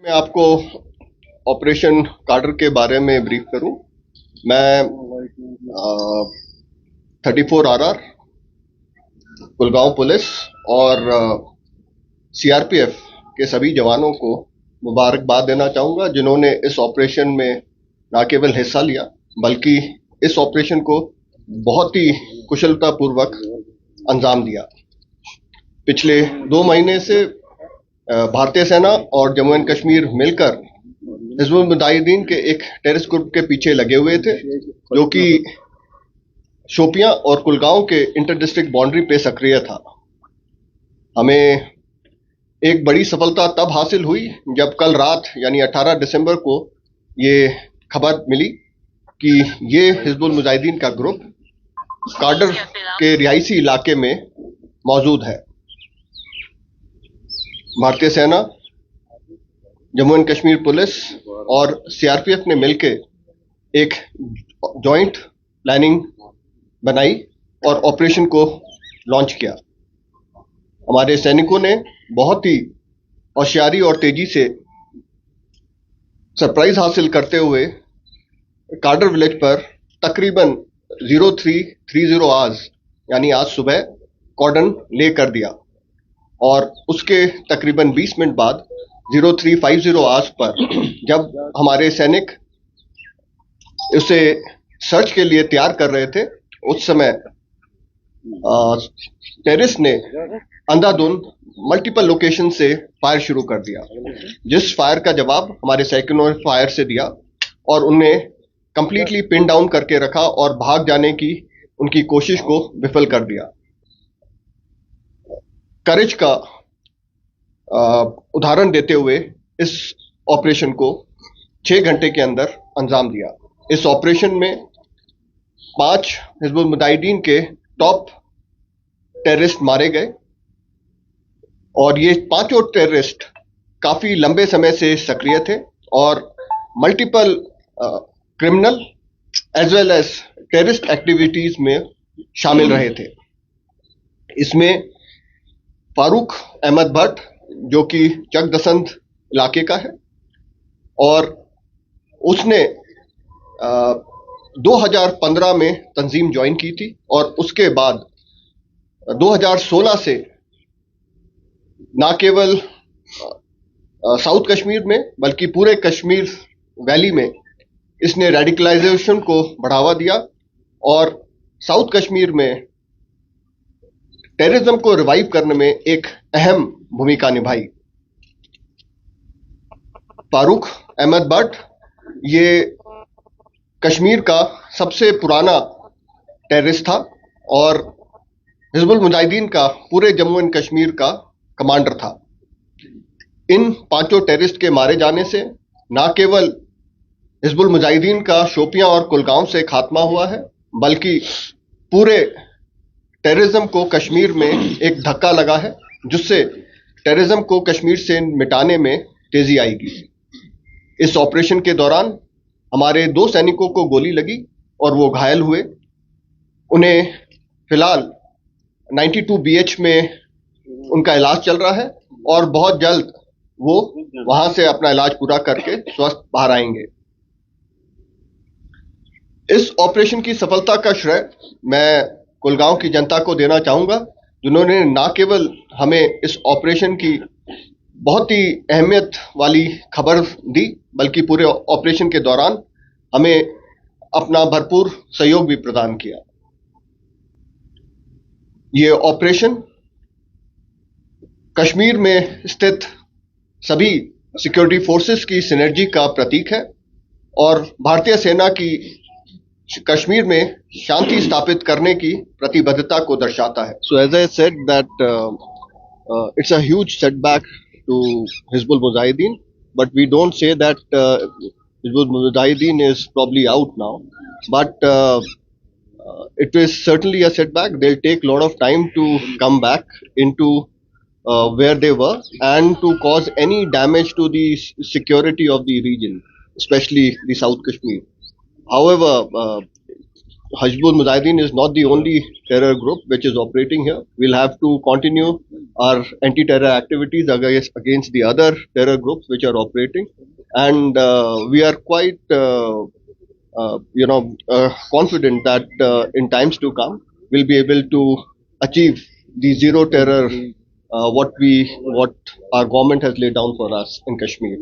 मैं आपको ऑपरेशन कार्डर के बारे में ब्रीफ करूं। मैं 34 RR कुलगांव पुलिस और सीआरपीएफ के सभी जवानों को मुबारकबाद देना चाहूंगा, जिन्होंने इस ऑपरेशन में न केवल हिस्सा लिया बल्कि इस ऑपरेशन को बहुत ही कुशलतापूर्वक अंजाम दिया। पिछले 2 महीने से भारतीय सेना और जम्मू एंड कश्मीर मिलकर हिजबुल मुजाहिदीन के एक टेररिस्ट ग्रुप के पीछे लगे हुए थे, जो कि शोपियां और कुलगांव के इंटर डिस्ट्रिक्ट बाउंड्री पे सक्रिय था। हमें एक बड़ी सफलता तब हासिल हुई जब कल रात यानी 18 दिसंबर को ये खबर मिली कि ये हिजबुल मुजाहिदीन का ग्रुप कार्डर के रिहायशी इलाके में मौजूद है। भारतीय सेना, जम्मू एंड कश्मीर पुलिस और सीआरपीएफ ने मिलकर एक जॉइंट प्लानिंग बनाई और ऑपरेशन को लॉन्च किया। हमारे सैनिकों ने बहुत ही होशियारी और तेजी से सरप्राइज हासिल करते हुए कार्डर विलेज पर तकरीबन 0330 आवर्स यानी आज सुबह कॉर्डन ले कर दिया और उसके तकरीबन 20 मिनट बाद 0350 आवर्स पर जब हमारे सैनिक उसे सर्च के लिए तैयार कर रहे थे, उस समय टेररिस्ट ने अंधाधुंध मल्टीपल लोकेशन से फायर शुरू कर दिया, जिस फायर का जवाब हमारे सैनिकों ने फायर से दिया और उन्हें कंप्लीटली पिन डाउन करके रखा और भाग जाने की उनकी कोशिश को विफल कर दिया। करेज का उदाहरण देते हुए इस ऑपरेशन को 6 घंटे के अंदर अंजाम दिया। इस ऑपरेशन में 5 हिजबुल मुजाहिदीन के टॉप टेररिस्ट मारे गए और ये पांचों टेररिस्ट काफी लंबे समय से सक्रिय थे और multiple criminal as well as terrorist activities में शामिल रहे थे। इसमें फारूक अहमद भट्ट, जो कि चकदसंत इलाके का है, और उसने 2015 में तंजीम ज्वाइन की थी और उसके बाद 2016 से न केवल साउथ कश्मीर में बल्कि पूरे कश्मीर वैली में इसने रेडिकलाइजेशन को बढ़ावा दिया और साउथ कश्मीर में टेररिज्म को रिवाइव करने में एक अहम भूमिका निभाई। फारूक अहमद भट्ट ये कश्मीर का सबसे पुराना टेररिस्ट था और हिजबुल मुजाहिदीन का पूरे जम्मू एंड कश्मीर का कमांडर था। इन पांचों टेररिस्ट के मारे जाने से न केवल हिजबुल मुजाहिदीन का शोपियां और कुलगांव से खात्मा हुआ है, बल्कि पूरे टेररिज्म को कश्मीर में एक धक्का लगा है, जिससे टेररिज्म को कश्मीर से मिटाने में तेजी आएगी। इस ऑपरेशन के दौरान हमारे 2 सैनिकों को गोली लगी और वो घायल हुए। उन्हें फिलहाल 92 BH में उनका इलाज चल रहा है और बहुत जल्द वो वहां से अपना इलाज पूरा करके स्वस्थ बाहर आएंगे। इस ऑपरेशन की सफलता का श्रेय मैं कुलगांव की जनता को देना चाहूंगा, जिन्होंने न केवल हमें इस ऑपरेशन की बहुत ही अहमियत वाली खबर दी, बल्कि पूरे ऑपरेशन के दौरान हमें अपना भरपूर सहयोग भी प्रदान किया। ये ऑपरेशन कश्मीर में स्थित सभी सिक्योरिटी फोर्सेस की सिनर्जी का प्रतीक है और भारतीय सेना की कश्मीर में शांति स्थापित करने की प्रतिबद्धता को दर्शाता है। So as I said that it's a huge setback to Hizbul Mujahideen, but we don't say that Hizbul Mujahideen is probably out now, but it is certainly a setback. They'll take a lot of time to come back into where they were and to cause any damage to the security of the region, especially the South Kashmir. However, Hajbul Mujahideen is not the only terror group which is operating here. We'll have to continue our anti-terror activities against the other terror groups which are operating, and we are quite, confident that in times to come we'll be able to achieve the zero terror what our government has laid down for us in Kashmir.